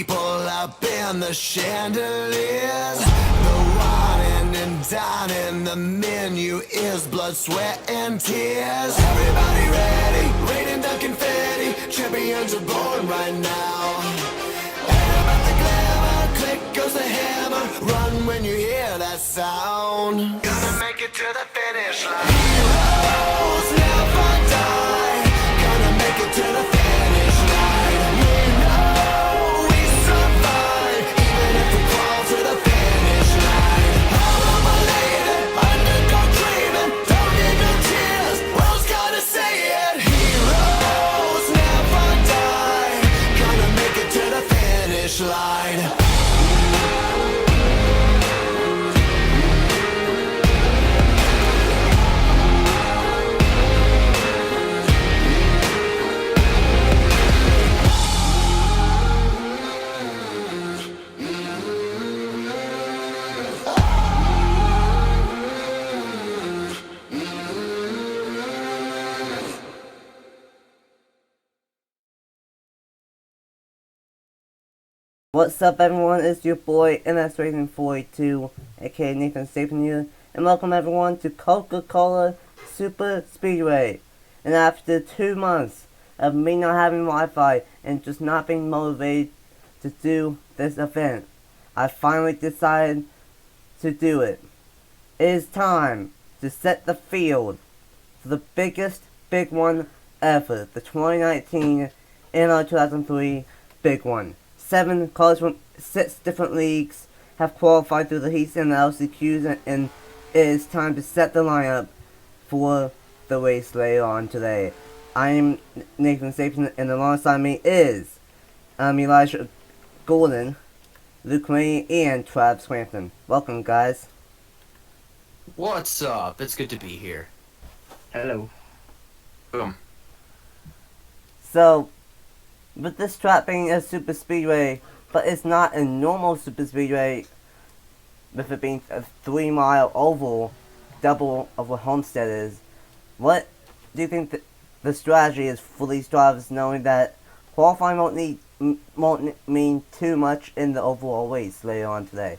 people up in the chandeliers. The whining and dining, the menu is blood, sweat, and tears. Everybody ready, raining down confetti. Champions are born right now. Air about the glamour, click goes the hammer. Run when you hear that sound. Gonna make it to the finish line. Heroes never die. Gonna make it to the finish line. We know we survive, even if we crawl to the finish line. I'm elated, underdog dreaming. Don't need no tears, world's gotta say it. Heroes never die. Gonna make it to the finish line. What's up, everyone? It's your boy NR2003, aka Nathan Stapleton here, and welcome everyone to Coca-Cola Superspeedway. And after 2 months of me not having Wi-Fi and just not being motivated to do this event, I finally decided to do it. It is time to set the field for the biggest big one ever, the 2019 NR2003 big one. 7 cars from 6 different leagues have qualified through the heats and the LCQs, and it is time to set the lineup for the race later on today. I am Nathan Stapleton, and alongside me is Elijah Golden, Luke Ray, and Trav Swampton. Welcome, guys. What's up? It's good to be here. Hello. Boom. So, with this track being a super speedway, but it's not a normal super speedway, with it being a 3-mile oval, double of what Homestead is, what do you think the strategy is for these drivers, knowing that qualifying won't mean too much in the overall race later on today?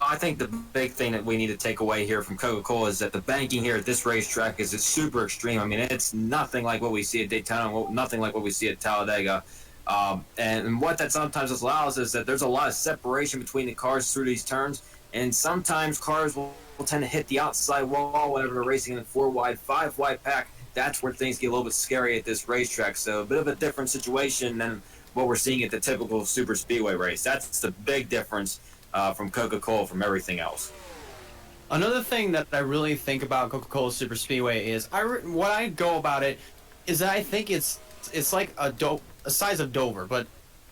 I think the big thing that we need to take away here from Coca-Cola is that the banking here at this racetrack is super extreme. I mean, it's nothing like what we see at Daytona, nothing like what we see at Talladega. And what that sometimes allows is that there's a lot of separation between the cars through these turns, and sometimes cars will tend to hit the outside wall whenever they're racing in a 4-wide, 5-wide pack. That's where things get a little bit scary at this racetrack. So a bit of a different situation than what we're seeing at the typical super speedway race. That's the big difference from Coca-Cola from everything else. Another thing that I really think about Coca-Cola Superspeedway is what I go about it is that I think it's like a size of Dover, but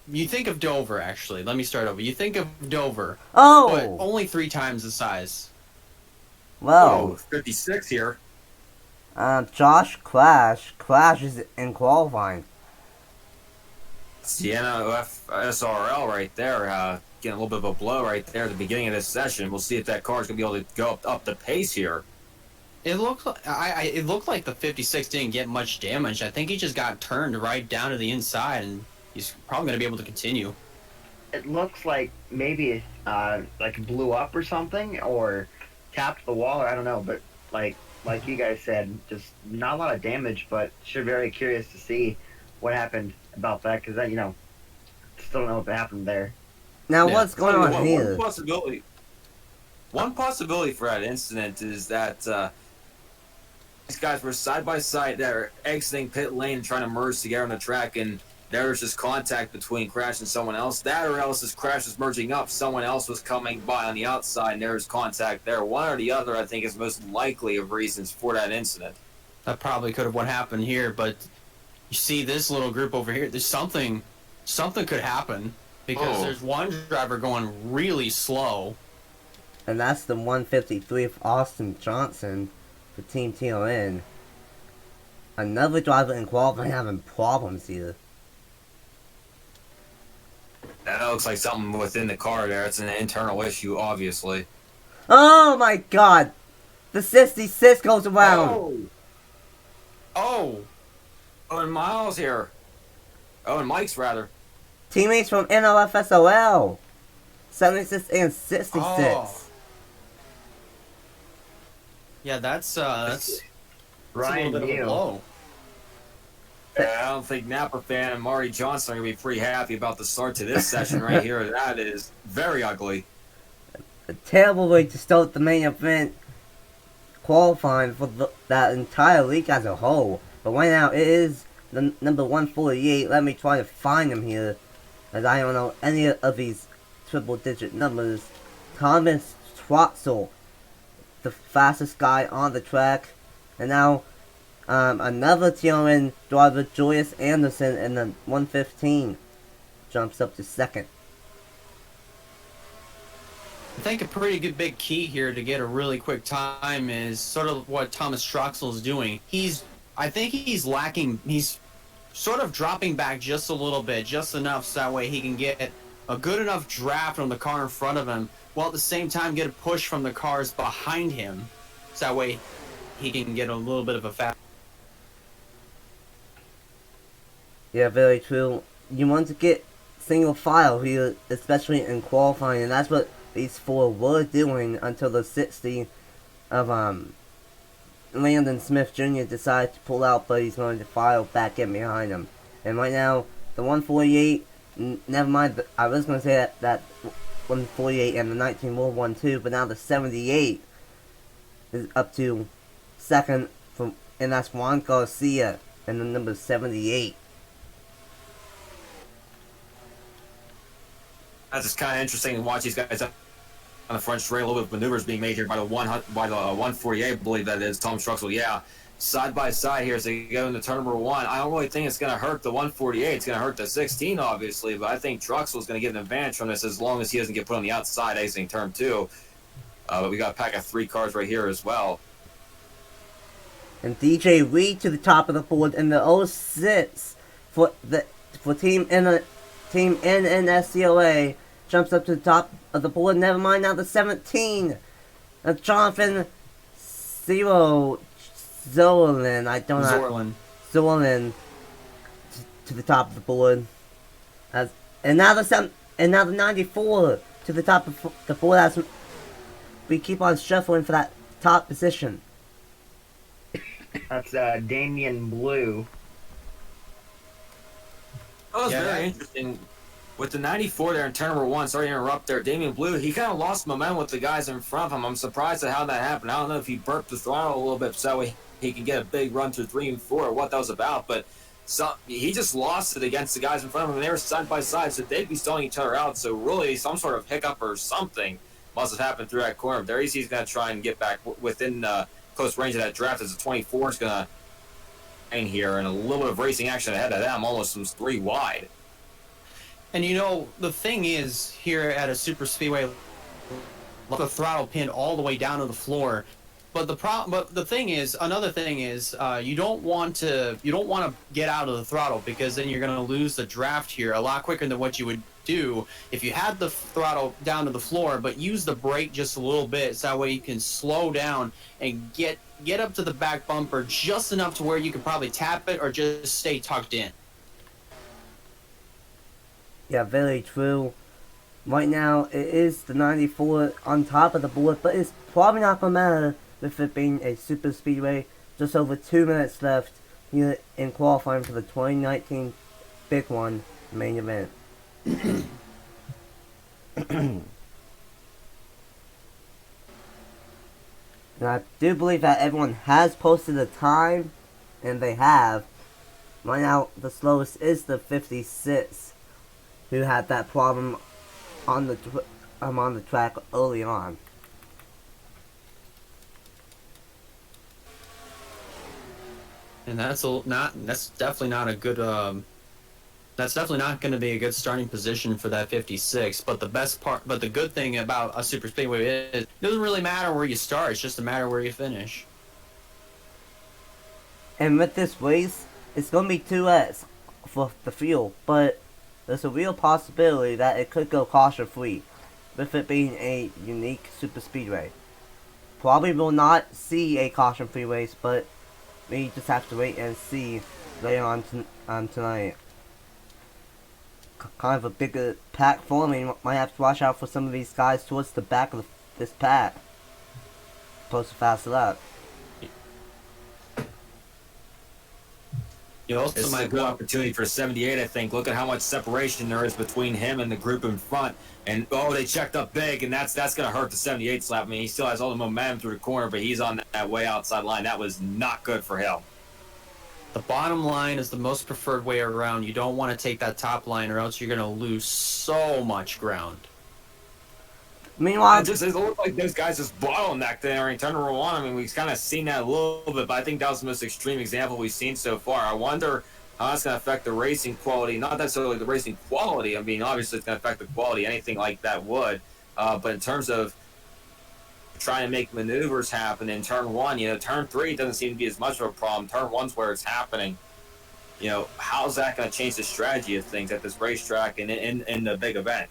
you think of Dover actually. Let me start over. You think of Dover, but only 3 times the size. Well, 56 here. Josh crashes in qualifying. Sienna SRL right there, getting a little bit of a blow right there at the beginning of this session. We'll see if that car's gonna be able to go up the pace here. It looked like it looked like the 56 didn't get much damage. I think he just got turned right down to the inside, and he's probably gonna be able to continue. It looks like maybe like blew up or something, or tapped the wall, or I don't know. But like you guys said, just not a lot of damage. But sure, very curious to see what happened about that, because that still don't know what happened there. Now, what's going on here? One possibility for that incident is that these guys were side by side. They're exiting pit lane and trying to merge together on the track, and there was just contact between Crash and someone else. That or else as Crash was merging up, someone else was coming by on the outside, and there was contact there. One or the other, I think, is most likely of reasons for that incident. That probably could have what happened here, but you see this little group over here. There's something could happen. Because there's one driver going really slow. And that's the 153 of Austin Johnson for Team TLN. Another driver in qualifying having problems here. That looks like something within the car there. It's an internal issue, obviously. Oh my god! The 66 goes around! Oh! Oh, and Miles here. Oh, and Mike's rather. Teammates from NLFSOL. 76 and 66. Oh. Yeah, that's a Ryan little bit of a Neal. blow. Yeah, I don't think Napa fan and Marty Johnson are going to be pretty happy about the start to this session right here. That is very ugly. A terrible way to start the main event qualifying for that entire league as a whole. But right now, it is the number 148. Let me try to find him here, as I don't know any of these triple-digit numbers. Thomas Troxel, the fastest guy on the track. And now, another TRN driver, Julius Anderson, in the 115, jumps up to second. I think a pretty good big key here to get a really quick time is sort of what Thomas Troxel is doing. I think he's lacking, he's sort of dropping back just a little bit, just enough so that way he can get a good enough draft on the car in front of him, while at the same time get a push from the cars behind him, so that way he can get a little bit of a fast. Yeah, very true. You want to get single file here, especially in qualifying, and that's what these four were doing until the 60 of Landon Smith Jr. decided to pull out, but he's going to file back in behind him. And right now, the 148, never mind, I was going to say that 148 and the 19 World 1-2, but now the 78 is up to second, and that's Juan Garcia, and the number 78. That's just kind of interesting to watch these guys up on the front straight. A little bit of maneuvers being made here by the 148, I believe that is. Tom Struxel, yeah. Side by side here as they go into turn number one. I don't really think it's going to hurt the 148. It's going to hurt the 16, obviously, but I think Truxel is going to get an advantage from this as long as he doesn't get put on the outside exiting turn two. But we got a pack of 3 cars right here as well. And DJ Reed to the top of the board in the 06 for Team NNSCOA jumps up to the top of the board. Never mind, now the 17 of Jonathan Zorlin. Zorlin to the top of the board. And now the 94 to the top of the board as we keep on shuffling for that top position. That's Damian Blue. Oh, it's very interesting. With the 94 there in turn number one, sorry to interrupt there, Damian Blue, he kind of lost momentum with the guys in front of him. I'm surprised at how that happened. I don't know if he burped the throttle a little bit so he can get a big run through 3 and 4 or what that was about, but he just lost it against the guys in front of him, and they were side by side, so they'd be stalling each other out. So really, some sort of hiccup or something must have happened through that corner. There he's going to try and get back within close range of that draft as the 24 is going to hang here, and a little bit of racing action ahead of them, almost some 3 wide. And you know, the thing is, here at a super speedway, the throttle pinned all the way down to the floor. But the thing is, another thing is, you don't want to get out of the throttle, because then you're going to lose the draft here a lot quicker than what you would do if you had the throttle down to the floor, but use the brake just a little bit, so that way you can slow down and get up to the back bumper just enough to where you can probably tap it or just stay tucked in. Yeah, very true. Right now, it is the 94 on top of the board, but it's probably not going to matter with it being a super speedway. Just over 2 minutes left here in qualifying for the 2019 Big One main event. And I do believe that everyone has posted a time, and they have. Right now, the slowest is the 56. Who had that problem on the track early on. And that's definitely not a good that's definitely not going to be a good starting position for that 56. But the good thing about a super speedway is it doesn't really matter where you start; it's just a matter where you finish. And with this race, it's going to be 2S for the field, but there's a real possibility that it could go caution-free, with it being a unique super speedway. Probably will not see a caution-free race, but we just have to wait and see later on tonight. Kind of a bigger pack forming. Might have to watch out for some of these guys towards the back of this pack. Supposed to fast lap. You also This is a might good want opportunity for 78, I think. Look at how much separation there is between him and the group in front. And, oh, they checked up big, and that's going to hurt the 78 slap. I mean, he still has all the momentum through the corner, but he's on that way outside line. That was not good for him. the bottom line is the most preferred way around. You don't want to take that top line, or else you're going to lose so much ground. Meanwhile, It looked like those guys just bottlenecked there in turn number one. I mean, we've kind of seen that a little bit, but I think that was the most extreme example we've seen so far. I wonder how that's going to affect the racing quality. Not necessarily the racing quality. I mean, obviously it's going to affect the quality. Anything like that would. But in terms of trying to make maneuvers happen in turn one, turn three doesn't seem to be as much of a problem. Turn one's where it's happening. How's that going to change the strategy of things at this racetrack and in the big event?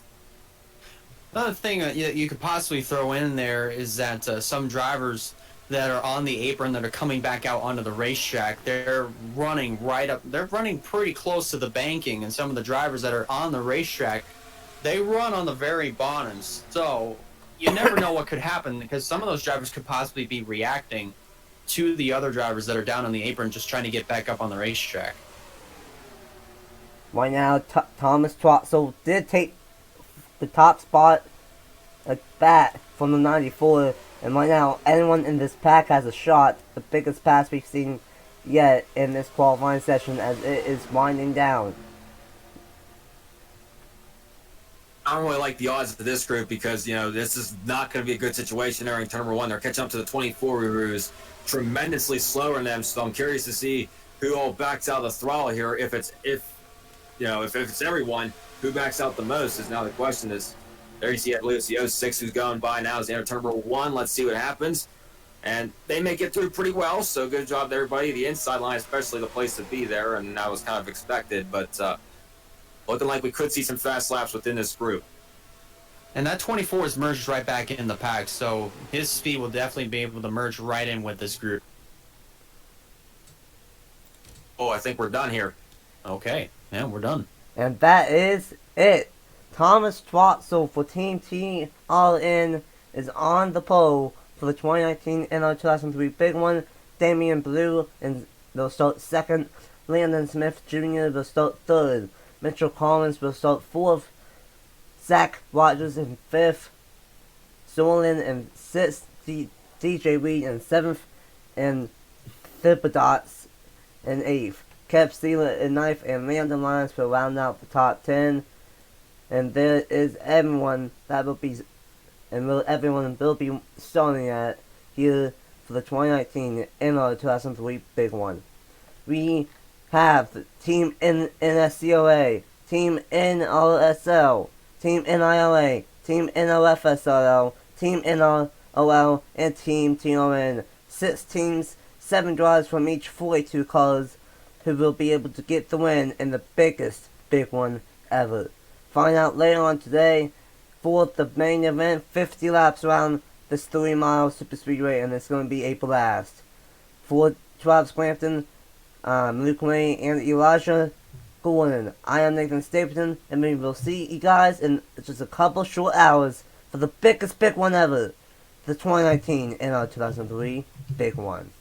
Another thing that you could possibly throw in there is that some drivers that are on the apron that are coming back out onto the racetrack, they're running pretty close to the banking, and some of the drivers that are on the racetrack, they run on the very bottoms. So you never know what could happen, because some of those drivers could possibly be reacting to the other drivers that are down on the apron just trying to get back up on the racetrack. right now, Thomas Trotzel did take the top spot back from the 94, and right now anyone in this pack has a shot. The biggest pass we've seen yet in this qualifying session as it is winding down. I don't really like the odds of this group because, this is not going to be a good situation there in turn number one. They're catching up to the 24 who's tremendously slower than them, so I'm curious to see who all backs out of the throttle here. If it's everyone, who backs out the most is now the question. Is there you see, I believe it's the 06 who's going by now is the turn number one. Let's see what happens. And they may get through pretty well, so good job to everybody. The inside line, especially the place to be there, and that was kind of expected, but looking like we could see some fast laps within this group. And that 24 is merged right back in the pack, so his speed will definitely be able to merge right in with this group. Oh, I think we're done here. Okay, yeah, we're done. And that is it. Thomas Trotzel for Team T All In is on the pole for the 2019 NR2003 Big One. Damian Blue will start second. Landon Smith Jr. will start third. Mitchell Collins will start fourth. Zach Rogers in fifth. Solin in sixth. DJ Reed in seventh. And Thibodeaux in eighth. Kev Steeler in ninth, and Landon Lyons will round out the top 10. And there is everyone that will be, everyone will be starting at here for the 2019 NR2003 Big One. We have the Team NSCOA, Team NRSL, Team NILA, Team NRFSRL, Team NROL, and Team TRN. 6 teams, 7 drivers from each 42 cars who will be able to get the win in the biggest Big One ever. Find out later on today for the main event, 50 laps around this 3-mile superspeedway, and it's going to be a blast. For Travis Clampton, Luke May, and Elijah Gordon, I am Nathan Stapleton, and we will see you guys in just a couple short hours for the biggest Big One ever, the 2019 NR2003 Big One.